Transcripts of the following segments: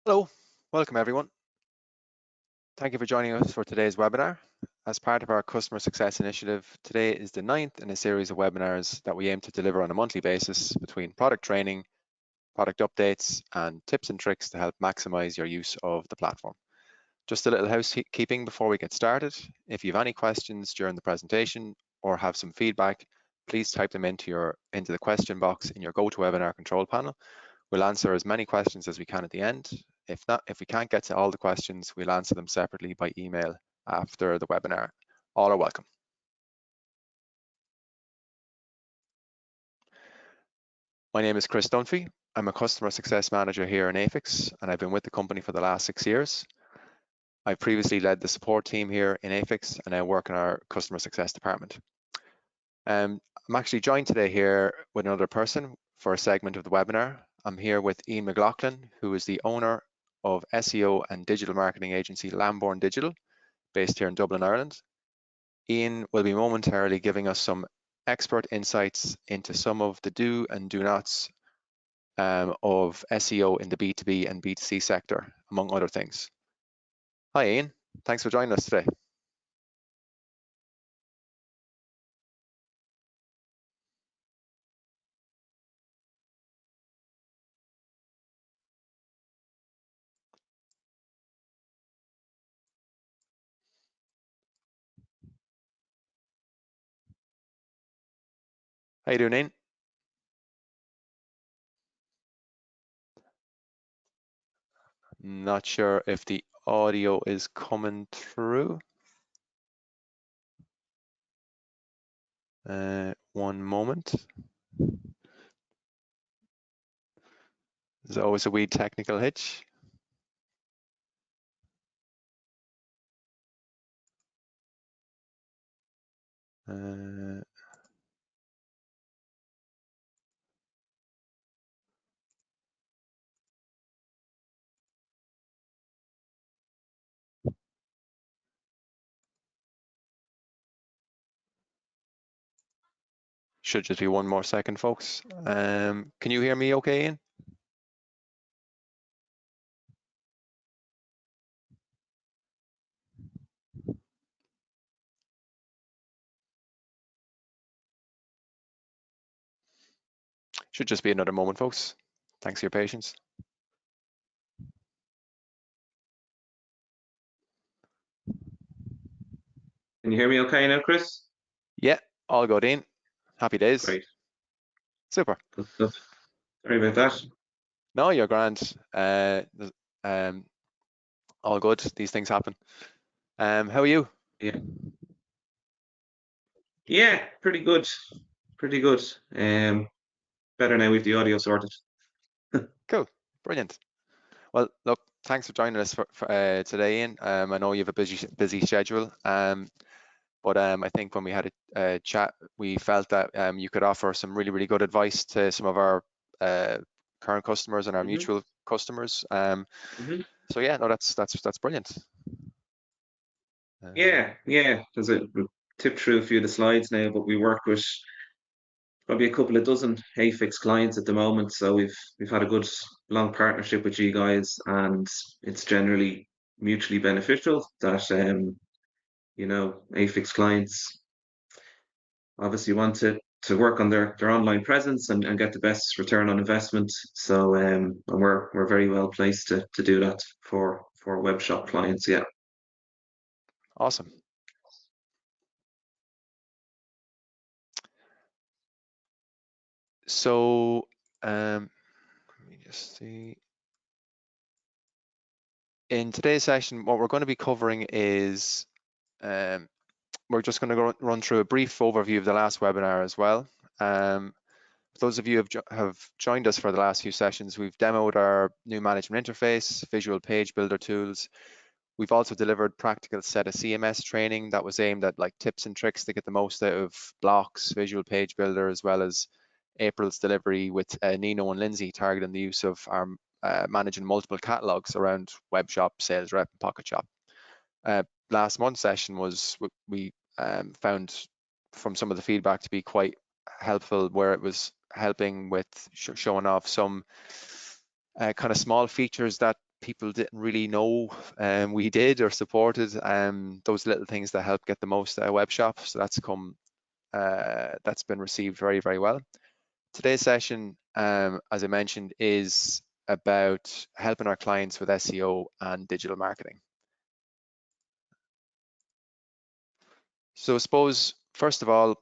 Hello, welcome everyone. Thank you for joining us for today's webinar. As part of our Customer Success Initiative, today is the 9th in a series of webinars that we aim to deliver on a monthly basis between product training, product updates, and tips and tricks to help maximize your use of the platform. Just a little housekeeping before we get started. If you have any questions during the presentation or have some feedback, please type them into the question box in your GoToWebinar control panel. We'll answer as many questions as we can at the end. If we can't get to all the questions, we'll answer them separately by email after the webinar. All are welcome. My name is Chris Dunphy. I'm a Customer Success Manager here in Aphix, and I've been with the company for the last 6 years. I previously led the support team here in Aphix, and I work in our Customer Success department. I'm actually joined today here with another person for a segment of the webinar. I'm here with Ian McLaughlin, who is the owner of SEO and digital marketing agency Lambourne Digital, based here in Dublin, Ireland. Ian will be momentarily giving us some expert insights into some of the do and do nots of SEO in the B2B and B2C sector, among other things. Hi Ian, thanks for joining us today. How you doing, Ian? Not sure if the audio is coming through. One moment. There's always a wee technical hitch. Should just be one more second, folks. Can you hear me okay, Ian? Should just be another moment, folks. Thanks for your patience. Can you hear me okay now, Chris? Yeah, all good, Ian. Happy days. Great. Super. Good stuff. Sorry about that. No, you're grand. All good. These things happen. How are you? Yeah, pretty good. Pretty good. Better now with the audio sorted. Cool. Brilliant. Well, look, thanks for joining us for today, Ian. I know you have a busy schedule. But I think when we had a chat, we felt that you could offer some really good advice to some of our current customers and our mutual customers. So yeah, no, that's brilliant. Yeah. There's a tip through a few of the slides now, but we work with probably a couple of dozen Aphix clients at the moment. So we've had a good long partnership with you guys, and it's generally mutually beneficial that Aphix clients obviously want to work on their online presence and get the best return on investment. So and we're very well placed to do that for web shop clients. Yeah. Awesome. So let me just see. In today's session, what we're going to be covering is we're just going to run through a brief overview of the last webinar as well. For those of you who have joined us for the last few sessions, we've demoed our new management interface, visual page builder tools. We've also delivered practical set of CMS training that was aimed at like tips and tricks to get the most out of blocks, visual page builder, as well as April's delivery with Nino and Lindsay targeting the use of our managing multiple catalogs around web shop, sales rep, and pocket shop. Last month's session was we found from some of the feedback to be quite helpful, where it was helping with showing off some kind of small features that people didn't really know we did or supported, those little things that help get the most out of web shop. So that's been received very, very well. Today's session, as I mentioned, is about helping our clients with SEO and digital marketing. So I suppose, first of all,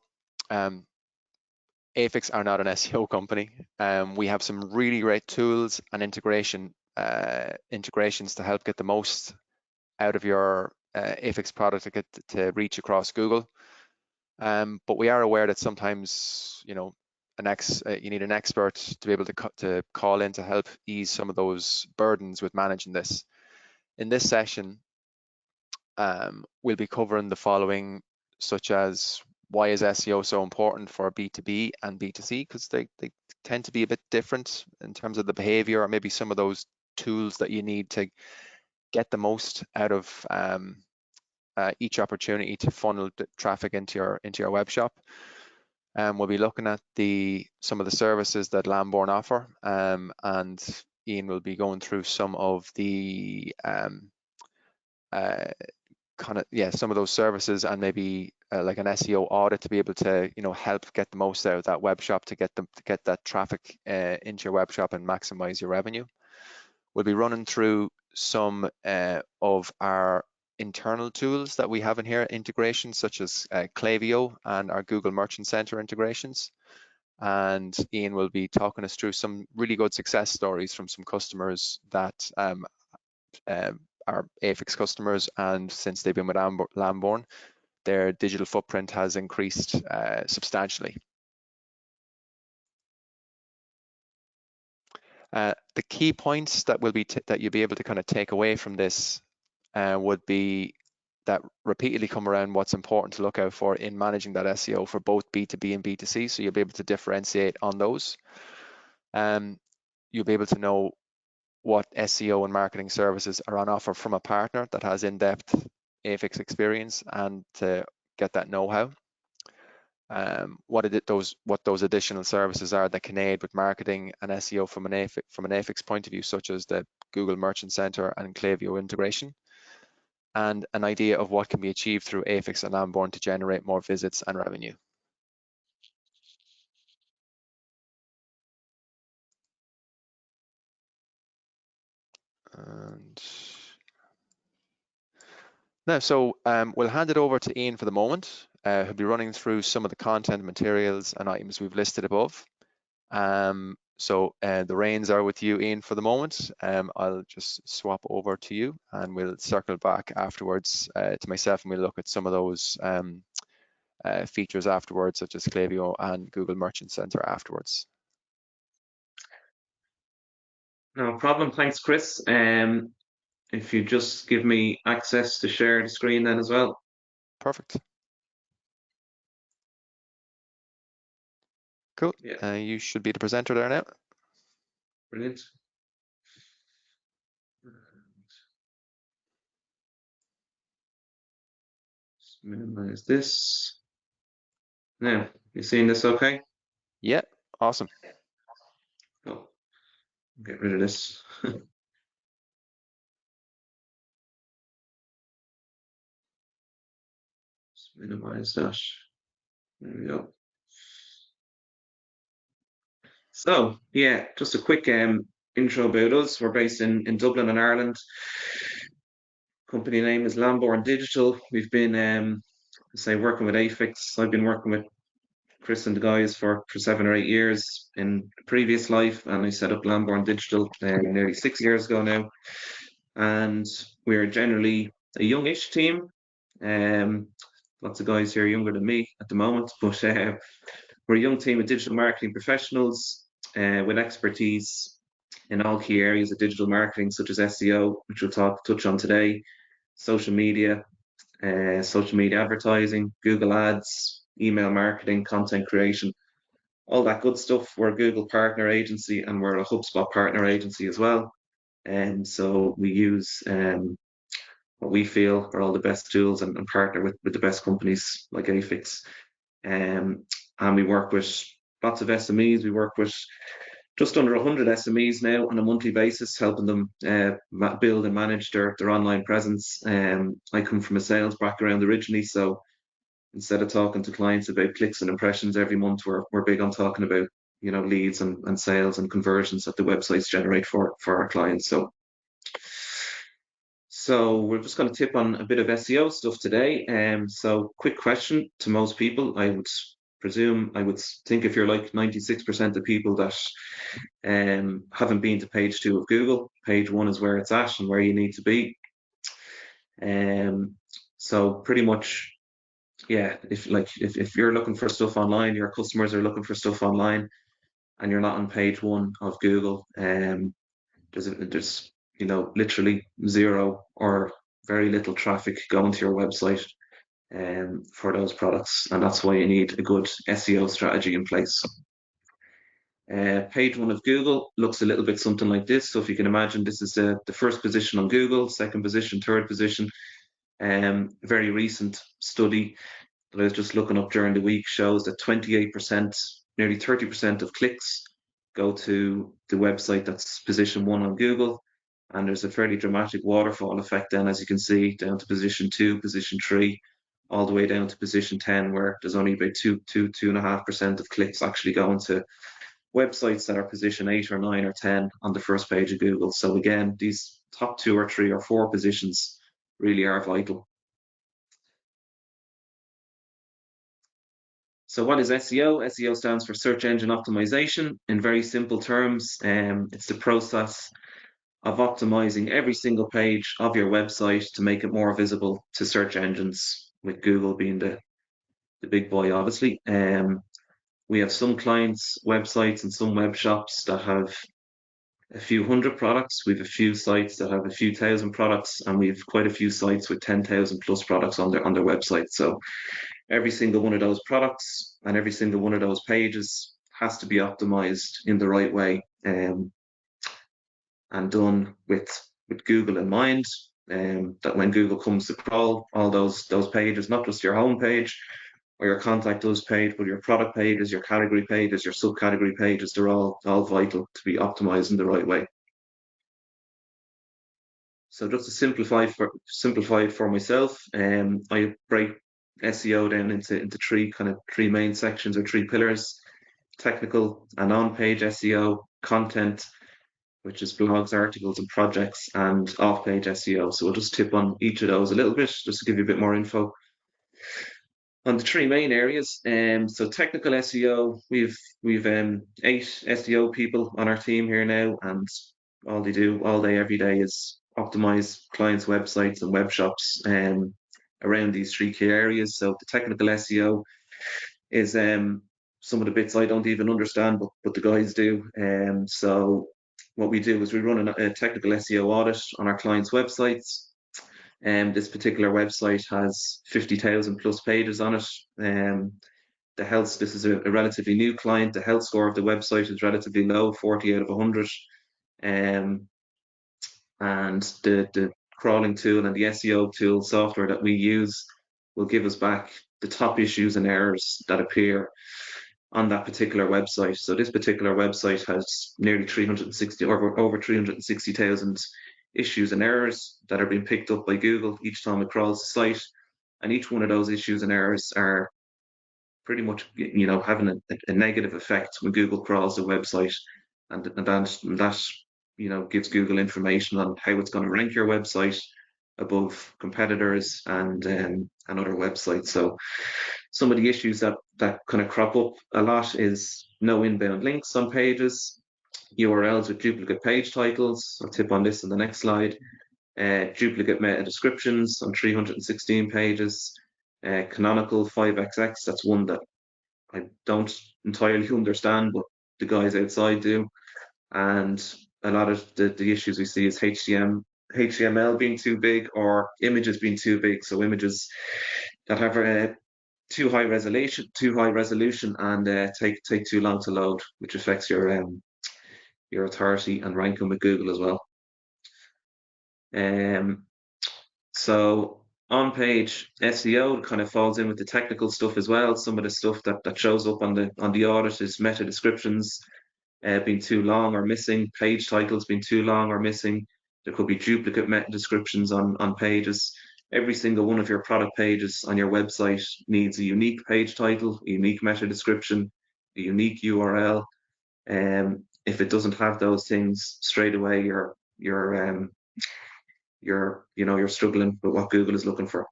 Aphix are not an SEO company. We have some really great tools and integrations to help get the most out of your Aphix product to reach across Google. But we are aware that sometimes, you know, you need an expert to be able to call in to help ease some of those burdens with managing this. In this session, we'll be covering the following, such as why is SEO so important for B2B and B2C, because they tend to be a bit different in terms of the behavior, or maybe some of those tools that you need to get the most out of each opportunity to funnel the traffic into your web shop. We'll be looking at some of the services that Lamborn offer, and Ian will be going through some of the some of those services, and maybe like an SEO audit to be able to, you know, help get the most out of that web shop to get that traffic into your web shop and maximize your revenue. We'll be running through some of our internal tools that we have in here, integrations such as Klaviyo and our Google Merchant Center integrations. And Ian will be talking us through some really good success stories from some customers that are Aphix customers, and since they've been with Lamborn, their digital footprint has increased substantially. The key points that you'll be able to kind of take away from this would be that repeatedly come around what's important to look out for in managing that SEO for both B2B and B2C. So you'll be able to differentiate on those. You'll be able to know what SEO and marketing services are on offer from a partner that has in-depth Aphix experience, and to get that know-how. What those additional services are that can aid with marketing and SEO from an Aphix point of view, such as the Google Merchant Center and Klaviyo integration, and an idea of what can be achieved through Aphix and Lamborn to generate more visits and revenue. And now, so we'll hand it over to Ian for the moment, who'll be running through some of the content, materials, and items we've listed above. So the reins are with you, Ian, for the moment. I'll just swap over to you, and we'll circle back afterwards to myself, and we'll look at some of those features afterwards, such as Klaviyo and Google Merchant Center afterwards. No problem. Thanks, Chris. If you just give me access to share the screen then as well. Perfect. Cool. Yeah. You should be the presenter there now. Brilliant. Just minimize this. Now, you seeing this okay? Yeah, awesome. Oh, get rid of this. Just minimize that. There we go. So, yeah, just a quick intro about us. We're based in Dublin in Ireland. Company name is Lamborn Digital. We've been, working with Aphix. I've been working with Chris and the guys for 7 or 8 years in a previous life, and I set up Lamborn Digital nearly 6 years ago now. And we're generally a youngish team. Lots of guys here younger than me at the moment, but we're a young team of digital marketing professionals with expertise in all key areas of digital marketing, such as SEO, which we'll touch on today, social media advertising, Google Ads, email marketing, content creation, all that good stuff. We're a Google partner agency, and we're a HubSpot partner agency as well. And so we use what we feel are all the best tools, and partner with the best companies like Aphix. And we work with lots of SMEs. We work with just under 100 SMEs now on a monthly basis, helping them build and manage their online presence. I come from a sales background originally, so instead of talking to clients about clicks and impressions every month, we're big on talking about leads and sales and conversions that the websites generate for our clients. So we're just going to tip on a bit of SEO stuff today. So quick question to most people, I would think if you're like 96% of people that haven't been to page 2 of Google, page 1 is where it's at and where you need to be. So pretty much, yeah, if you're looking for stuff online, your customers are looking for stuff online, and you're not on page 1 of Google, there's literally zero or very little traffic going to your website for those products, and that's why you need a good SEO strategy in place. Page 1 of Google looks a little bit something like this. So if you can imagine, this is the first position on Google, second position, third position. Very recent study that I was just looking up during the week shows that 28%, nearly 30% of clicks go to the website that's position 1 on Google. And there's a fairly dramatic waterfall effect then, as you can see, down to position 2, position 3, all the way down to position 10, where there's only about 2.5% of clicks actually going to websites that are position 8 or 9 or 10 on the first page of Google. So again, these top 2 or 3 or 4 positions really are vital. So what is SEO? SEO stands for search engine optimization. In very simple terms, it's the process of optimizing every single page of your website to make it more visible to search engines, with Google being the big boy, obviously. We have some clients' websites and some web shops that have a few hundred products. We have a few sites that have a few thousand products, and we have quite a few sites with 10,000 plus products on their website. So every single one of those products and every single one of those pages has to be optimized in the right way, and done with Google in mind. That when Google comes to crawl all those pages, not just your home page or your contact us page, but your product pages, your category pages, your subcategory pages, they're all vital to be optimized in the right way. So just to simplify it for myself, I break SEO down into three main sections or 3 pillars: technical and on-page SEO, content, which is blogs, articles, and projects, and off-page SEO. So we'll just tip on each of those a little bit, just to give you a bit more info on the 3 main areas. So technical SEO, we've 8 SEO people on our team here now, and all they do all day, every day, is optimize clients' websites and web shops around these 3 key areas. So the technical SEO is some of the bits I don't even understand, but the guys do. So what we do is we run a technical SEO audit on our clients' websites. This particular website has 50,000 plus pages on it. This is a relatively new client. The health score of the website is relatively low, 40 out of 100. And the crawling tool and the SEO tool software that we use will give us back the top issues and errors that appear on that particular website. So this particular website has nearly over 360,000 issues and errors that are being picked up by Google each time it crawls the site, and each one of those issues and errors are pretty much having a negative effect when Google crawls the website, and that gives Google information on how it's going to rank your website above competitors and other websites. So some of the issues that kind of crop up a lot is no inbound links on pages, URLs with duplicate page titles. I'll tip on this in the next slide. Duplicate meta descriptions on 316 pages. Canonical 5xx, that's one that I don't entirely understand, but the guys outside do. And a lot of the issues we see is HTML being too big, or images being too big. So images that have too high resolution and take too long to load, which affects your authority and ranking with Google as well. So on-page SEO kind of falls in with the technical stuff as well. Some of the stuff that shows up on the audit is meta descriptions. being too long or missing, page titles being too long or missing. There could be duplicate meta descriptions on pages. Every single one of your product pages on your website needs a unique page title, a unique meta description, a unique URL. If it doesn't have those things straight away, you're struggling with what Google is looking for.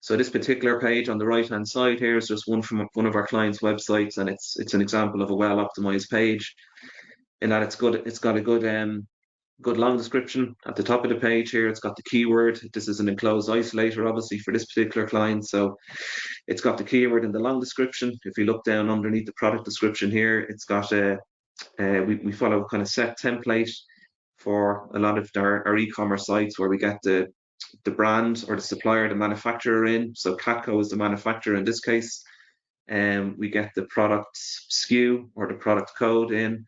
So this particular page on the right-hand side here is just one from one of our clients' websites, and it's an example of a well-optimized page in that it's good. It's got a good long description at the top of the page here. It's got the keyword. This is an enclosed isolator, obviously, for this particular client. So it's got the keyword in the long description. If you look down underneath the product description here, it's got we follow a kind of set template for a lot of our e-commerce sites where we get the brand or the supplier, the manufacturer in. So Catco is the manufacturer in this case. And we get the product SKU or the product code in.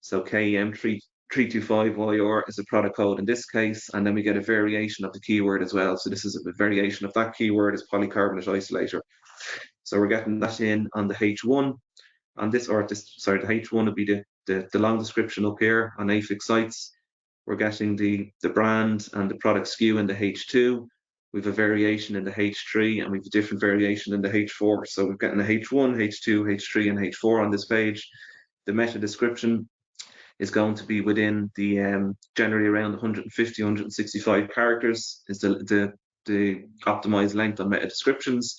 So KEM325YR is the product code in this case. And then we get a variation of the keyword as well. So this is a variation of that keyword is polycarbonate isolator. So we're getting that in on the H1. On this, or this, sorry, the H1 would be the long description up here on Aphix sites. We're getting the brand and the product SKU in the H2. We have a variation in the H3 and we have a different variation in the H4. So we're getting the H1, H2, H3, and H4 on this page. The meta description is going to be within the generally around 150, 165 characters is the optimized length on meta descriptions.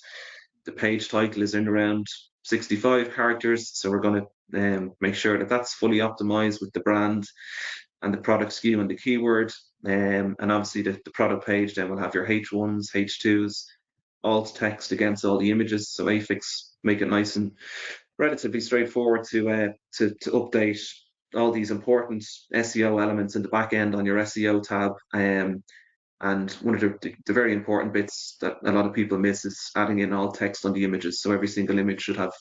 The page title is in around 65 characters. So we're going to make sure that that's fully optimized with the brand and the product SKU and the keyword. And obviously the product page then will have your H1s, H2s, alt text against all the images. So Aphix make it nice and relatively straightforward to update all these important SEO elements in the back end on your SEO tab. And one of the very important bits that a lot of people miss is adding in alt text on the images. So every single image should have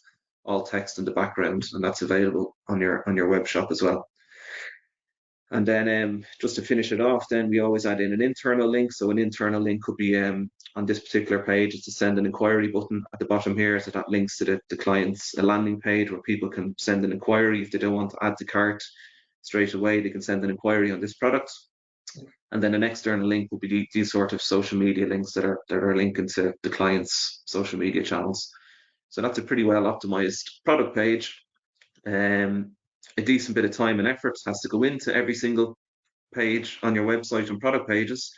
alt text in the background, and that's available on your web shop as well. And then just to finish it off, then we always add in an internal link. So an internal link could be on this particular page, it's to send an inquiry button at the bottom here. So that links to the client's landing page where people can send an inquiry. If they don't want to add to cart straight away, they can send an inquiry on this product. And then an external link will be these sort of social media links that are linking to the client's social media channels. So that's a pretty well optimized product page. A decent bit of time and effort has to go into every single page on your website and product pages.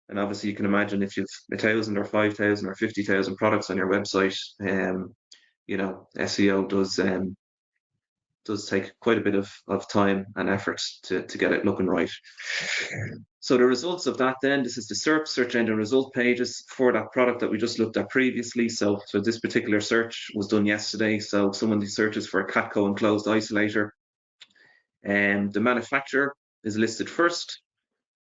And obviously you can imagine if you've 1,000 or 5,000 or 50,000 products on your website, SEO does take quite a bit of time and effort to get it looking right. So the results of that then, this is the search engine result pages for that product that we just looked at previously. So this particular search was done yesterday. So someone searches for a Catco enclosed isolator. The manufacturer is listed first.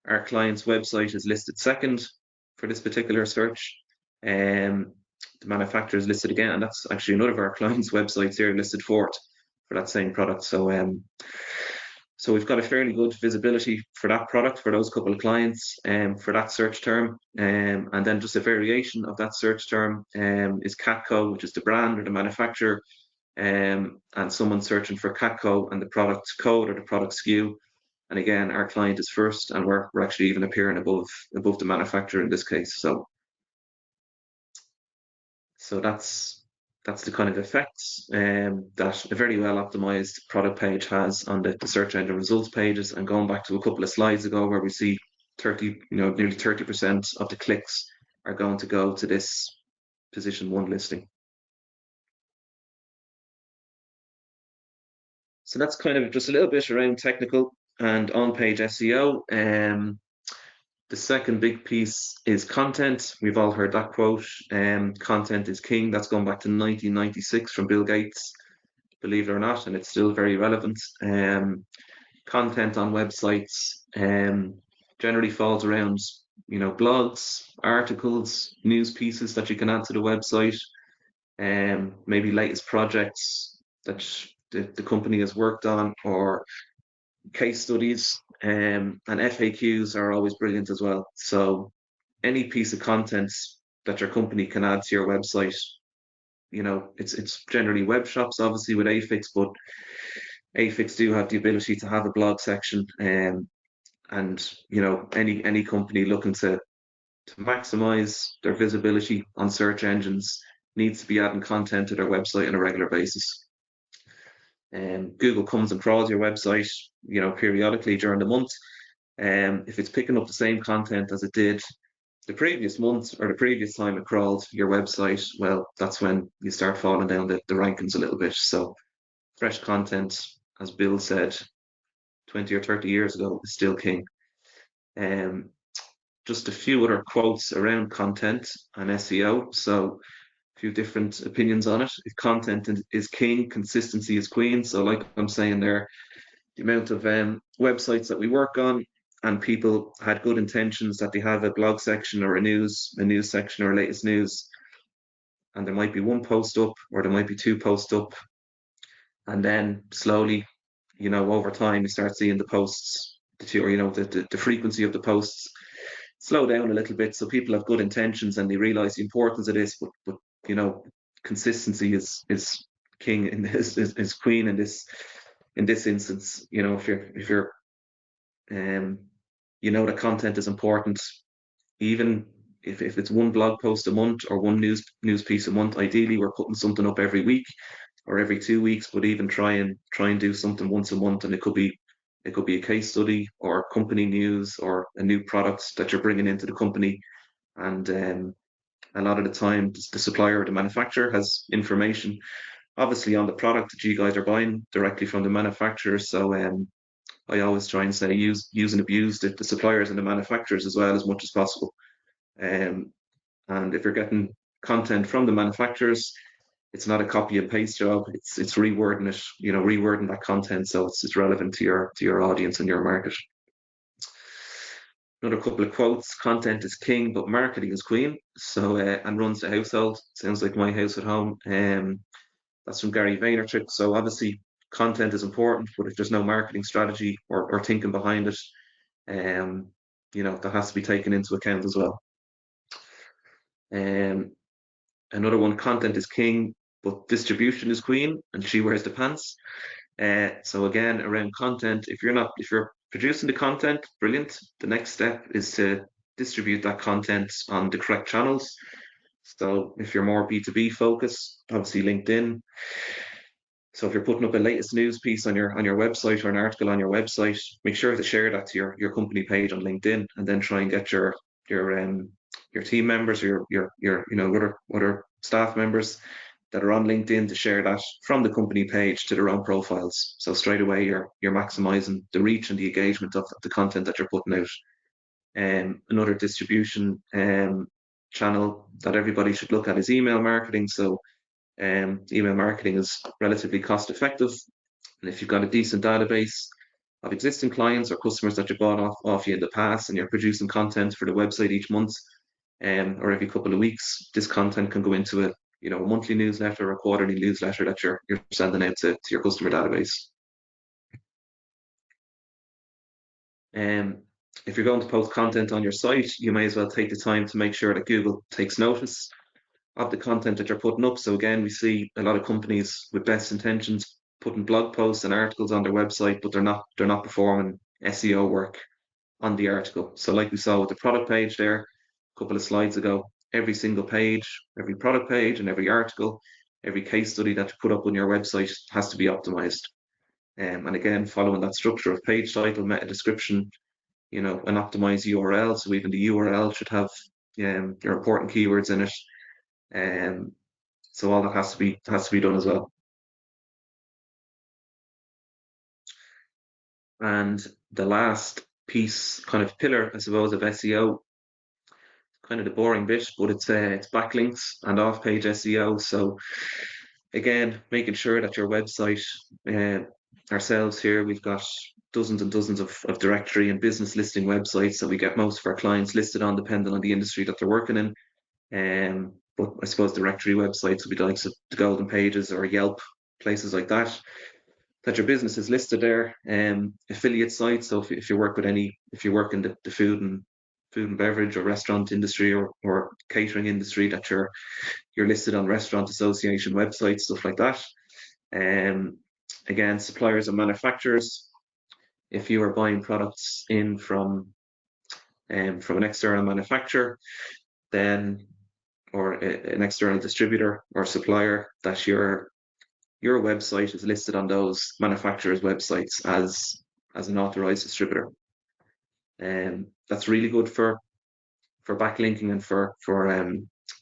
Our client's website is listed second for this particular search. The manufacturer is listed again, and that's actually another of our clients' websites here listed fourth for that same product. So we've got a fairly good visibility for that product for those couple of clients for that search term. And then just a variation of that search term is Catco, which is the brand or the manufacturer. And someone searching for Catco and the product code or the product SKU. And again, our client is first, and we're actually even appearing above the manufacturer in this case. So that's the kind of effects that a very well optimized product page has on the search engine results pages. And going back to a couple of slides ago where we see nearly 30% of the clicks are going to go to this position 1 listing. So that's kind of just a little bit around technical and on-page SEO. The second big piece is content. We've all heard that quote, content is king. That's going back to 1996 from Bill Gates, believe it or not, and it's still very relevant. Content on websites generally falls around, blogs, articles, news pieces that you can add to the website, maybe latest projects that the company has worked on, or case studies, and FAQs are always brilliant as well. So any piece of content that your company can add to your website, it's generally web shops, obviously with Aphix, but Aphix do have the ability to have a blog section, and any company looking to maximize their visibility on search engines needs to be adding content to their website on a regular basis. Google comes and crawls your website, periodically during the month. If it's picking up the same content as it did the previous month or the previous time it crawled your website, well, that's when you start falling down the rankings a little bit. So fresh content, as Bill said 20 or 30 years ago, is still king. Just a few other quotes around content and SEO. So a few different opinions on it. If content is king, consistency is queen. So like I'm saying there, the amount of websites that we work on, and people had good intentions that they have a blog section or a news section or latest news, and there might be one post up or there might be two posts up, and then slowly, over time, you start seeing the posts, the frequency of the posts slow down a little bit. So people have good intentions and they realize the importance of this, but consistency is king in this, is queen in this instance. If you're that content is important, even if it's one blog post a month or one news piece a month. Ideally, we're putting something up every week or every 2 weeks, but even try and do something once a month, and it could be a case study or company news or a new product that you're bringing into the company. And a lot of the time, the supplier or the manufacturer has information, obviously, on the product that you guys are buying directly from the manufacturer. So I always try and say use and abuse the suppliers and the manufacturers as well as much as possible. And if you're getting content from the manufacturers, it's not a copy and paste job. It's rewording it, rewording that content so it's relevant to your audience and your market. Another couple of quotes: content is king, but marketing is queen. So and runs the household. Sounds like my house at home. That's from Gary Vaynerchuk. So obviously content is important, but if there's no marketing strategy or thinking behind it, that has to be taken into account as well. Another one: content is king, but distribution is queen, and she wears the pants. So again, around content, if you're producing the content, brilliant. The next step is to distribute that content on the correct channels. So if you're more B2B focused, obviously LinkedIn. So if you're putting up a latest news piece on your website or an article on your website, make sure to share that to your company page on LinkedIn, and then try and get your team members or your other staff members that are on LinkedIn to share that from the company page to their own profiles. So straight away you're maximizing the reach and the engagement of the content that you're putting out. Another distribution channel that everybody should look at is email marketing. So email marketing is relatively cost effective, and if you've got a decent database of existing clients or customers that you bought off you in the past, and you're producing content for the website each month or every couple of weeks, this content can go into a monthly newsletter or a quarterly newsletter that you're sending out to your customer database. If you're going to post content on your site, you may as well take the time to make sure that Google takes notice of the content that you're putting up. So again, we see a lot of companies with best intentions putting blog posts and articles on their website, but they're not performing SEO work on the article. So like we saw with the product page there a couple of slides ago, every single page, every product page and every article, every case study that you put up on your website has to be optimized. And again, following that structure of page title, meta description, an optimized URL. So even the URL should have your important keywords in it. So all that has to be done as well. And the last piece, kind of pillar, I suppose, of SEO, kind of the boring bit, but it's backlinks and off-page SEO. So again, making sure that your website, ourselves here, we've got dozens and dozens of directory and business listing websites that we get most of our clients listed on, depending on the industry that they're working in. But I suppose directory websites would be like the Golden Pages or Yelp, places like that your business is listed there. Affiliate sites. So if you work in the food and beverage or restaurant industry or catering industry, that you're listed on Restaurant Association websites, stuff like that. Again, suppliers and manufacturers. If you are buying products in from an external manufacturer, then or an external distributor or supplier, that your website is listed on those manufacturers' websites as an authorized distributor. That's really good for backlinking and for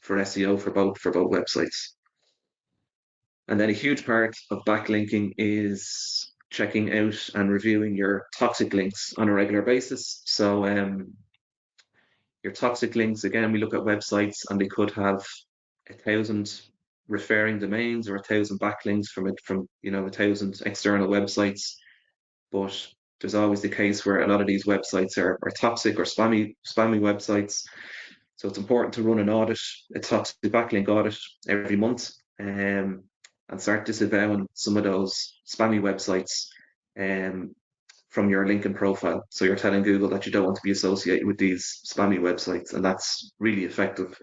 SEO for both websites. And then a huge part of backlinking is checking out and reviewing your toxic links on a regular basis. So your toxic links, again, we look at websites and they could have 1,000 referring domains or 1,000 backlinks from 1,000 external websites. But there's always the case where a lot of these websites are toxic or spammy websites. So it's important to run an audit, a toxic backlink audit every month, and start disavowing some of those spammy websites from your LinkedIn profile. So you're telling Google that you don't want to be associated with these spammy websites, and that's really effective.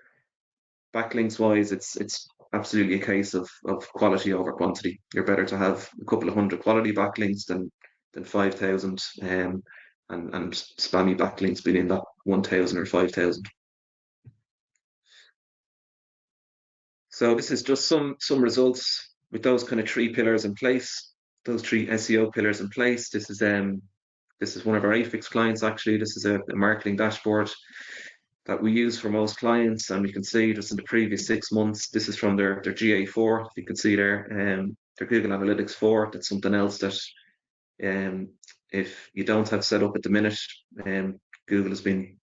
Backlinks wise, it's absolutely a case of quality over quantity. You're better to have a couple of hundred quality backlinks than 5,000 and spammy backlinks being in that 1,000 or 5,000. So this is just some results with those kind of 3 pillars in place, those 3 SEO pillars in place. This is one of our Aphix clients actually. This is a marketing dashboard that we use for most clients, and we can see just in the previous 6 months, this is from their GA4. You can see there, their Google Analytics 4. That's something else that if you don't have set up at the minute, Google has been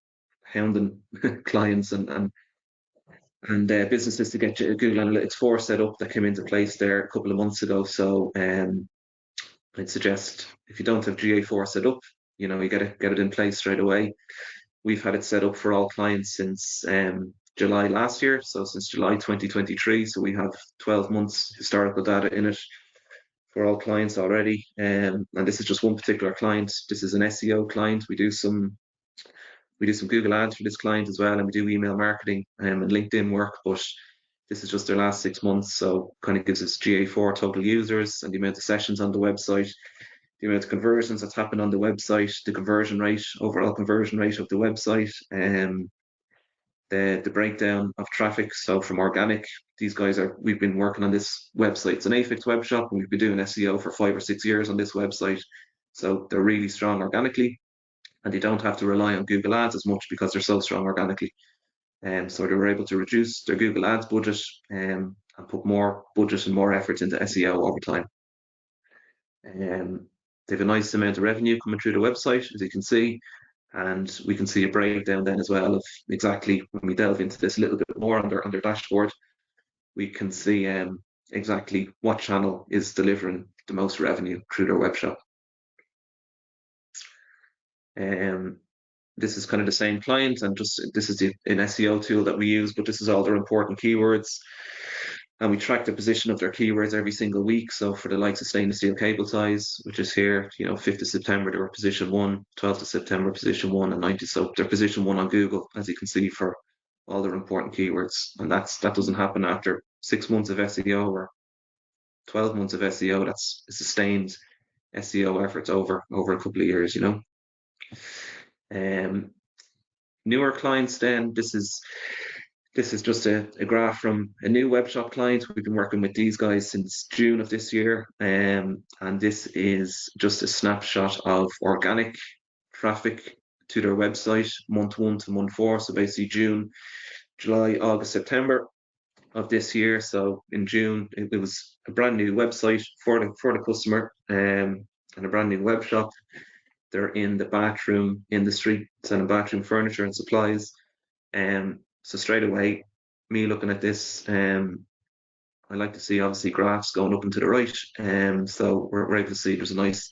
hounding clients and businesses to get Google Analytics 4 set up. That came into place there a couple of months ago. So I'd suggest if you don't have GA4 set up, you get it in place straight away. We've had it set up for all clients since July last year, so since July 2023. So we have 12 months historical data in it for all clients already. And this is just one particular client. This is an SEO client. We do some Google ads for this client as well, and we do email marketing and LinkedIn work, but this is just their last 6 months, so kind of gives us GA4 total users and the amount of sessions on the website, the amount of conversions that's happened on the website, the conversion rate, overall conversion rate of the website, the breakdown of traffic. So from organic, we've been working on this website. It's an Aphix web shop, and we've been doing SEO for 5 or 6 years on this website. So they're really strong organically, and they don't have to rely on Google Ads as much because they're so strong organically. So they were able to reduce their Google Ads budget and put more budget and more efforts into SEO over time. They have a nice amount of revenue coming through the website, as you can see, and we can see a breakdown then as well of exactly, when we delve into this a little bit more on their dashboard, we can see exactly what channel is delivering the most revenue through their web shop. This is kind of the same client, and this is an SEO tool that we use, but this is all their important keywords. And we track the position of their keywords every single week. So for the likes of stainless steel cable ties, which is here, 5th of September, they were position 1, 12th of September, position 1, and 90. So they're position 1 on Google, as you can see, for all their important keywords. And that doesn't happen after 6 months of SEO or 12 months of SEO. That's a sustained SEO efforts over a couple of years, Newer clients then, this is just a graph from a new web shop client. We've been working with these guys since June of this year, and this is just a snapshot of organic traffic to their website, month 1 to month 4. So basically June, July, August, September of this year. So in June, it was a brand new website for the customer and a brand new web shop. They're in the bathroom industry, selling bathroom furniture and supplies. So straight away, me looking at this, I like to see obviously graphs going up and to the right. So we're able to see there's a nice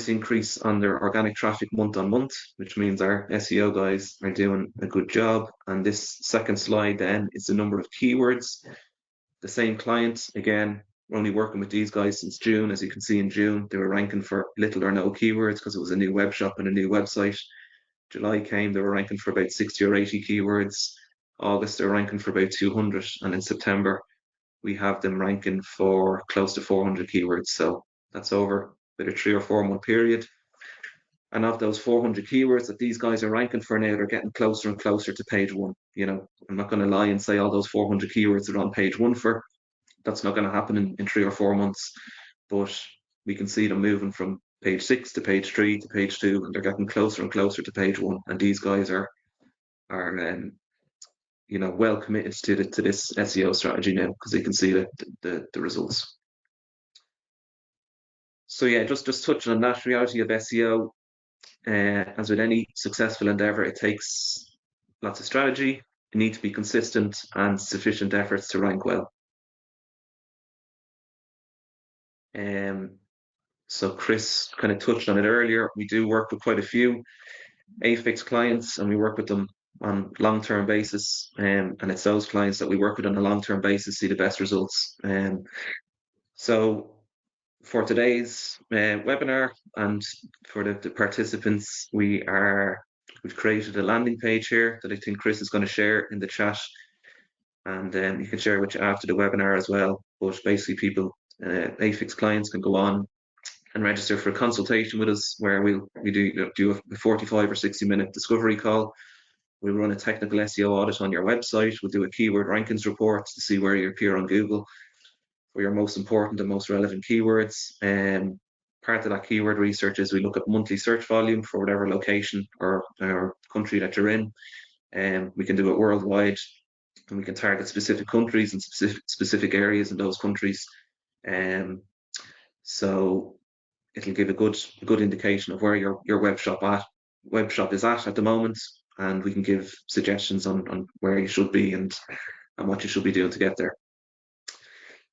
increase on their organic traffic month on month, which means our SEO guys are doing a good job. And this second slide then is the number of keywords. The same client, again, we're only working with these guys since June. As you can see in June, they were ranking for little or no keywords because it was a new web shop and a new website. July came, they were ranking for about 60 or 80 keywords. August, they were ranking for about 200. And in September, we have them ranking for close to 400 keywords. So that's over a bit of 3 or 4 month period. And of those 400 keywords that these guys are ranking for now, they're getting closer and closer to page one. You know, I'm not going to lie and say all those 400 keywords are on page one for. That's not going to happen in 3 or 4 months. But we can see them moving from page 6 to page 3 to page 2, and they're getting closer and closer to page 1. And these guys are you know, well committed to this SEO strategy now because they can see the results. So yeah, just touching on that reality of SEO. As with any successful endeavor, it takes lots of strategy. You need to be consistent and sufficient efforts to rank well. So Chris kind of touched on it earlier. We do work with quite a few Aphix clients, and we work with them on long-term basis. And it's those clients that we work with on a long-term basis see the best results. So for today's webinar and for the participants, we've created a landing page here that I think Chris is going to share in the chat, and you can share it with you after the webinar as well. But basically, people, Aphix clients, can go on and register for a consultation with us, where we do a 45 or 60-minute discovery call. We'll run a technical SEO audit on your website. We'll do a keyword rankings report to see where you appear on Google for your most important and most relevant keywords. Part of that keyword research is we look at monthly search volume for whatever location or country that you're in. We can do it worldwide, and we can target specific countries and specific areas in those countries. So it'll give a good indication of where your web shop is at the moment, and we can give suggestions on where you should be and what you should be doing to get there.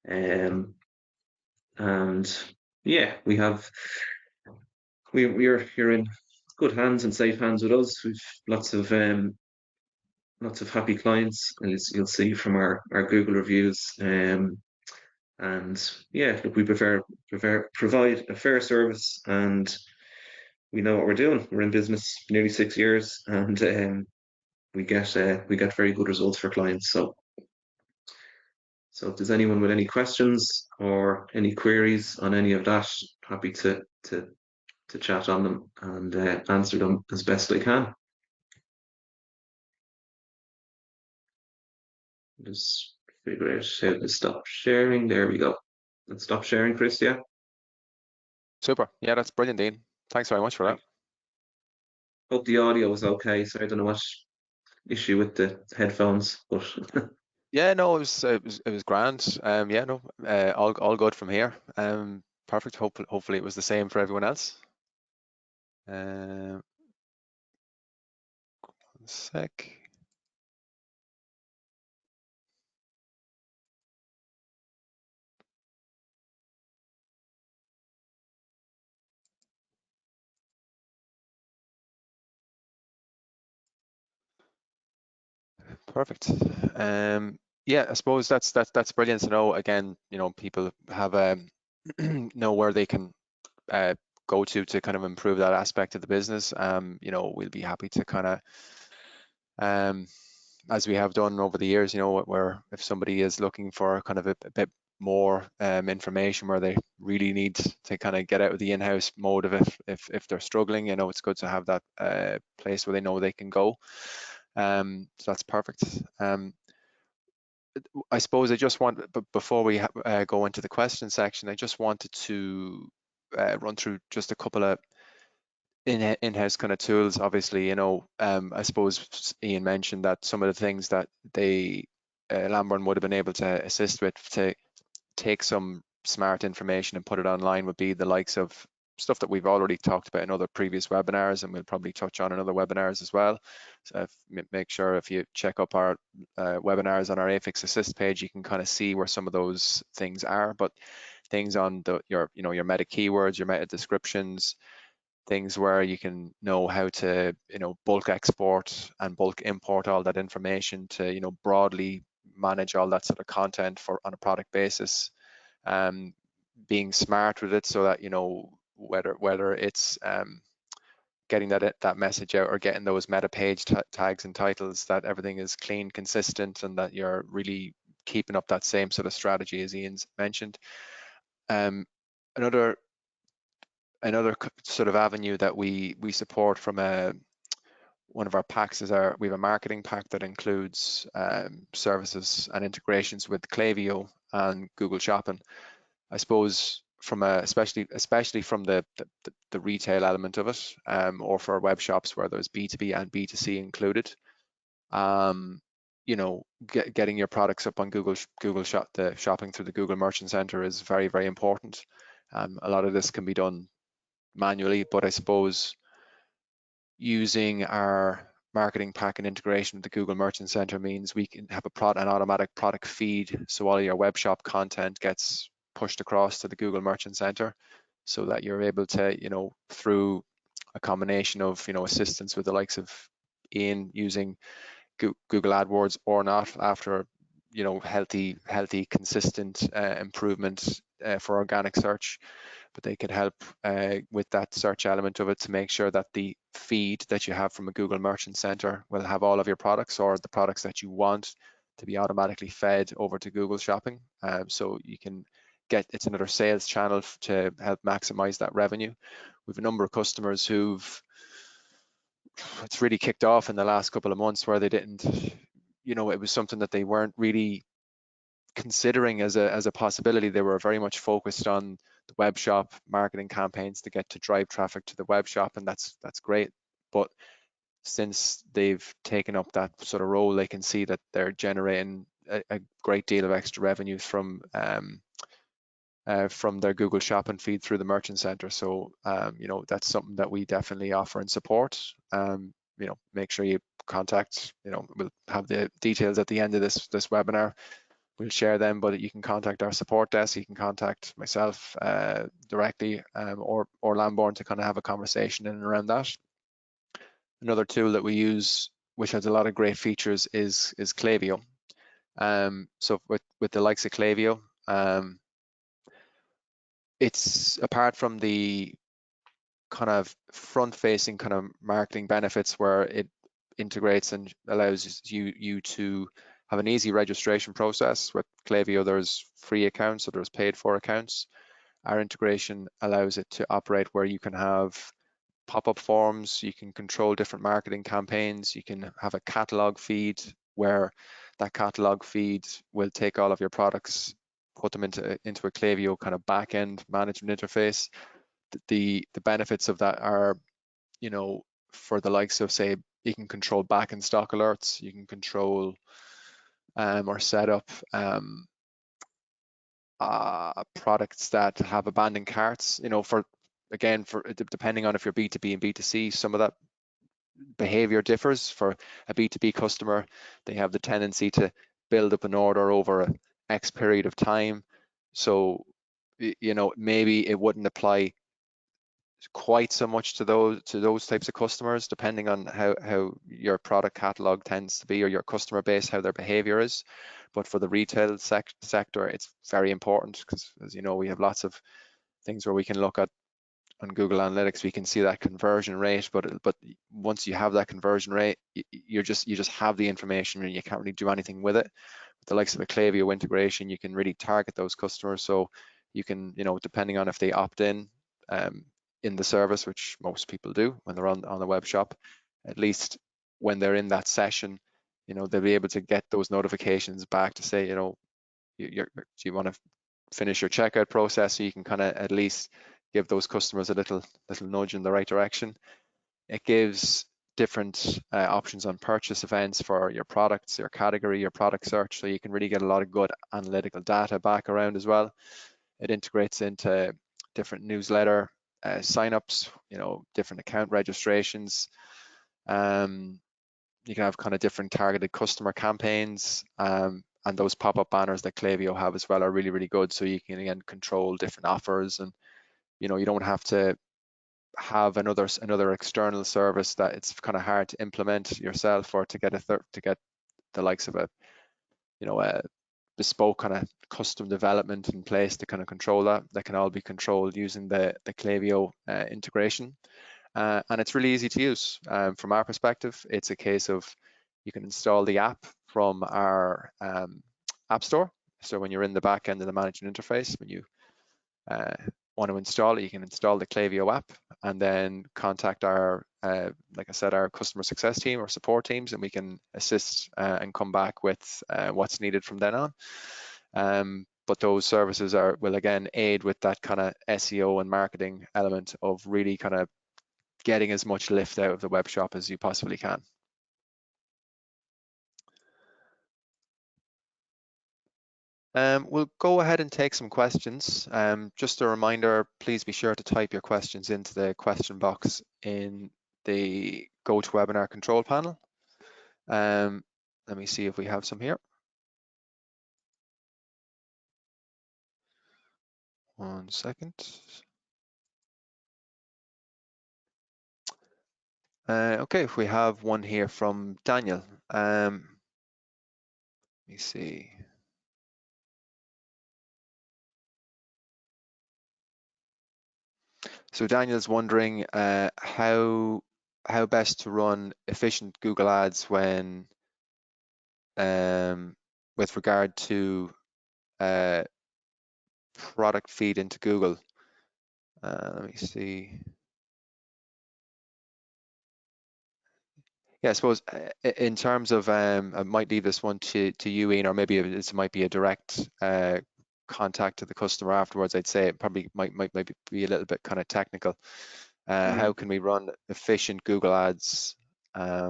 And yeah, you're in good hands and safe hands with us. We've lots of happy clients, as you'll see from our Google reviews. And yeah, look, we provide a fair service, and we know what we're doing. We're in business nearly 6 years, and we get very good results for clients. So if there's anyone with any questions or any queries on any of that, happy to chat on them and answer them as best I can. Just figure out how to stop sharing. There we go. Let's stop sharing, Chris. Yeah. Super. Yeah, that's brilliant, Dean. Thanks very much for that. Hope the audio was okay. So I don't know what issue with the headphones, but yeah, no, it was grand. Yeah, no, all good from here. Perfect. Hopefully it was the same for everyone else. One sec. Perfect. Yeah, I suppose that's brilliant to know. Again, you know, people have know where they can go to kind of improve that aspect of the business. You know, we'll be happy to kind of as we have done over the years, you know, where if somebody is looking for kind of a bit more information, where they really need to kind of get out of the in-house mode of it, if they're struggling, you know, it's good to have that place where they know they can go. So that's perfect. I suppose I just want, but before we go into the question section, I just wanted to run through just a couple of in-house kind of tools. Obviously, you know, I suppose Ian mentioned that some of the things that they Lamborn would have been able to assist with to take some smart information and put it online would be the likes of stuff that we've already talked about in other previous webinars, and we'll probably touch on in other webinars as well. So make sure if you check up our webinars on our Aphix Assist page, you can kind of see where some of those things are. But things on your meta keywords, your meta descriptions, things where you can know how to, you know, bulk export and bulk import all that information to, you know, broadly manage all that sort of content on a product basis. Being smart with it so that, you know, whether it's getting that message out or getting those meta page tags and titles, that everything is clean, consistent, and that you're really keeping up that same sort of strategy as Ian's mentioned. Another sort of avenue that we support from one of our packs is we have a marketing pack that includes services and integrations with Klaviyo and Google Shopping. I suppose from especially from the retail element of it, or for web shops where there's B2B and B2C included. You know, getting your products up on Google the shopping through the Google Merchant Center is very, very important. A lot of this can be done manually, but I suppose using our marketing pack and integration with the Google Merchant Center means we can have an automatic product feed, so all your web shop content gets pushed across to the Google Merchant Center, so that you're able to, you know, through a combination of, you know, assistance with the likes of Ian using Google AdWords or not, after, you know, healthy consistent improvement for organic search, but they could help with that search element of it to make sure that the feed that you have from a Google Merchant Center will have all of your products, or the products that you want to be automatically fed over to Google Shopping. So you can it's another sales channel to help maximize that revenue. We have a number of customers it's really kicked off in the last couple of months, where they didn't, you know, it was something that they weren't really considering as a possibility. They were very much focused on the web shop marketing campaigns to drive traffic to the web shop, and that's great. But since they've taken up that sort of role, they can see that they're generating a great deal of extra revenue from their Google Shopping feed through the Merchant Center. So you know, that's something that we definitely offer and support. You know, make sure you contact, you know, we'll have the details at the end of this webinar. We'll share them, but you can contact our support desk. You can contact myself directly, or Lamborn, to kind of have a conversation in and around that. Another tool that we use, which has a lot of great features, is Klaviyo. So with the likes of Klaviyo, it's, apart from the kind of front-facing kind of marketing benefits, where it integrates and allows you to have an easy registration process. With Klaviyo, there's free accounts, so there's paid for accounts. Our integration allows it to operate where you can have pop-up forms, you can control different marketing campaigns, you can have a catalog feed, where that catalog feed will take all of your products, put them into a Klaviyo kind of back-end management interface. The benefits of that are, you know, for the likes of, say, you can control back in stock alerts, you can control or set up products that have abandoned carts, you know, for depending on if you're B2B and B2C, some of that behavior differs. For a B2B customer, they have the tendency to build up an order over an X period of time. So, you know, maybe it wouldn't apply quite so much to those types of customers, depending on how your product catalog tends to be, or your customer base, how their behavior is. But for the retail sector, it's very important, because, as you know, we have lots of things where we can look at on Google Analytics, we can see that conversion rate, but once you have that conversion rate, you just have the information and you can't really do anything with it. With the likes of a Klaviyo integration, you can really target those customers. So you can, you know, depending on if they opt in the service, which most people do when they're on the web shop, at least when they're in that session, you know, they'll be able to get those notifications back to say, you know, do you want to finish your checkout process, so you can kind of at least give those customers a little nudge in the right direction. It gives different options on purchase events for your products, your category, your product search, so you can really get a lot of good analytical data back around as well. It integrates into different newsletter signups, you know, different account registrations. You can have kind of different targeted customer campaigns, and those pop-up banners that Klaviyo have as well are really, really good. So you can, again, control different offers, and, you know, you don't have to have another external service that it's kind of hard to implement yourself, or to get the likes of a, you know, a bespoke kind of custom development in place to kind of control that can all be controlled using the Klaviyo integration. And it's really easy to use. From our perspective, it's a case of, you can install the app from our App Store. So when you're in the back end of the managing interface, when you want to install it, you can install the Klaviyo app and then contact our, like I said, our customer success team or support teams, and we can assist and come back with what's needed from then on. But those services will again aid with that kind of SEO and marketing element of really kind of getting as much lift out of the web shop as you possibly can. We'll go ahead and take some questions. Just a reminder, please be sure to type your questions into the question box in the GoToWebinar control panel. Let me see if we have some here. One second. Okay, we have one here from Daniel. Let me see. So Daniel's wondering how best to run efficient Google Ads when with regard to product feed into Google. Let me see. Yeah, I suppose in terms of, I might leave this one to you, Ian, or maybe this might be a direct contact to the customer afterwards. I'd say it probably might be a little bit kind of technical. How can we run efficient Google Ads? Yeah,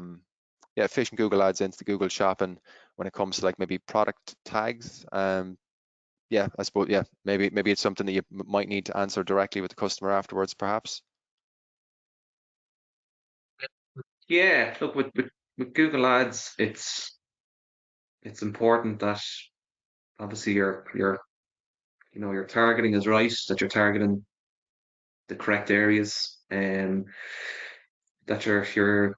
efficient Google Ads into the Google Shopping when it comes to like maybe product tags. Yeah, I suppose, yeah, maybe it's something that you might need to answer directly with the customer afterwards, perhaps. Yeah, look, with Google Ads, it's important that obviously your targeting is right, that you're targeting the correct areas, and that your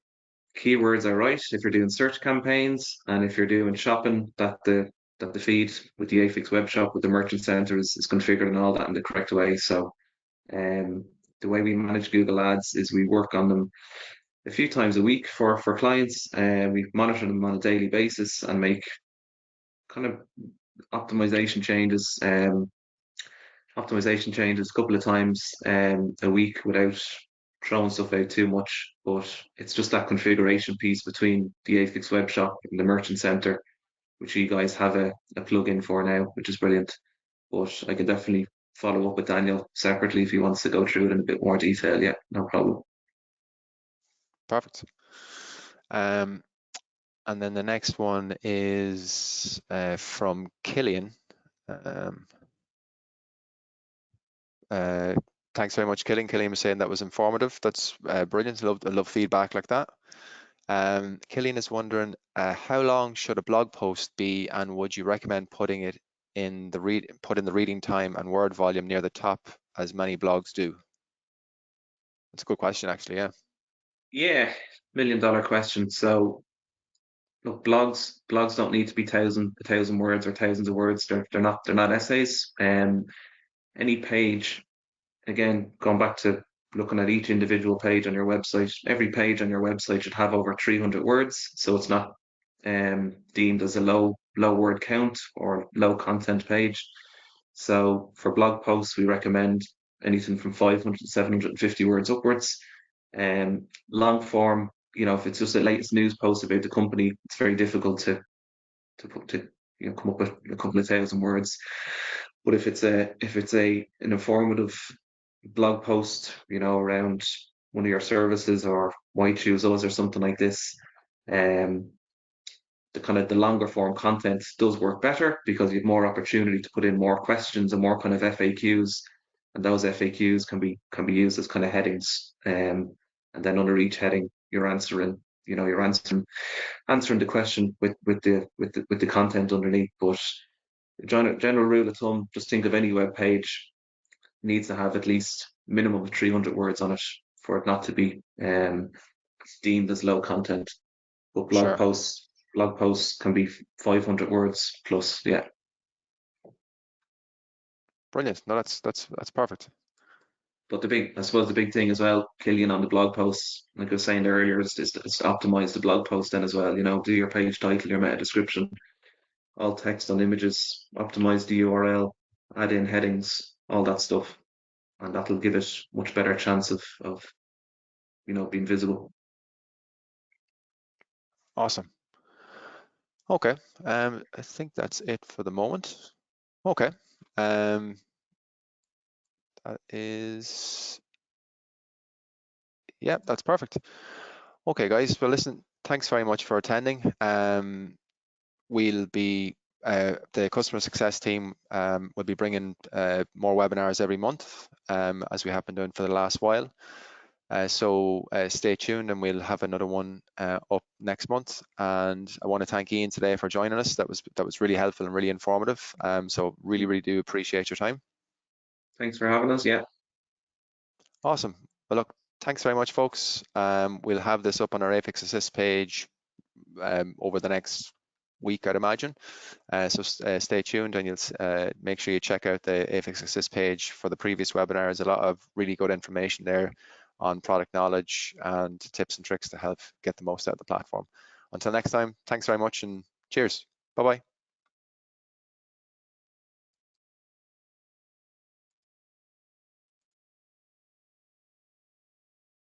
keywords are right if you're doing search campaigns, and if you're doing shopping, that the feed with the Aphix web shop with the merchant center is configured and all that in the correct way. So the way we manage Google Ads is we work on them a few times a week for clients, and we monitor them on a daily basis and make kind of optimization changes a couple of times a week without throwing stuff out too much. But it's just that configuration piece between the Aphix web shop and the merchant center, which you guys have a plug-in for now, which is brilliant. But I can definitely follow up with Daniel separately if he wants to go through it in a bit more detail. Yeah, no problem. Perfect. And then the next one is from Killian. Thanks very much, Killian. Killian was saying that was informative. That's brilliant. I love feedback like that. Killian is wondering, how long should a blog post be, and would you recommend putting it in the reading time and word volume near the top, as many blogs do? That's a good question, actually. Yeah. Yeah, $1 million question. So look, blogs don't need to be a thousand words or thousands of words. They're not essays. Any page, again, going back to looking at each individual page on your website, every page on your website should have over 300 words. So it's not deemed as a low word count or low content page. So for blog posts, we recommend anything from 500 to 750 words upwards. Long form, if it's just the latest news post about the company, it's very difficult to come up with a couple of thousand words. But if it's an informative blog post, around one of your services or why choose us or something like this, the longer form content does work better because you have more opportunity to put in more questions and more kind of FAQs, and those FAQs can be used as kind of headings, and then under each heading you're answering the question with the content underneath. But general rule of thumb, just think of any web page needs to have at least minimum of 300 words on it for it not to be deemed as low content. But Sure. blog posts can be 500 words plus. Yeah. Brilliant. No, that's perfect. But I suppose the big thing as well, Killian, on the blog posts, like I was saying earlier, is to optimize the blog post then as well. Do your page title, your meta description, all text on images, optimize the URL, add in headings, all that stuff, and that'll give it much better chance of being visible. Awesome. Okay, I think that's it for the moment. Okay, that is, yeah, that's perfect. Okay, guys, well, listen, thanks very much for attending. We'll be, the customer success team will be bringing more webinars every month, as we have been doing for the last while. So stay tuned, and we'll have another one up next month. And I want to thank Ian today for joining us. That was really helpful and really informative. So really do appreciate your time. Thanks for having us. Yeah. Awesome. Well, look, thanks very much, folks. We'll have this up on our Aphix Assist page over the next week, I'd imagine. So stay tuned, and you'll make sure you check out the Aphix Assist page for the previous webinars. A lot of really good information there on product knowledge and tips and tricks to help get the most out of the platform. Until next time, thanks very much and cheers. Bye-bye.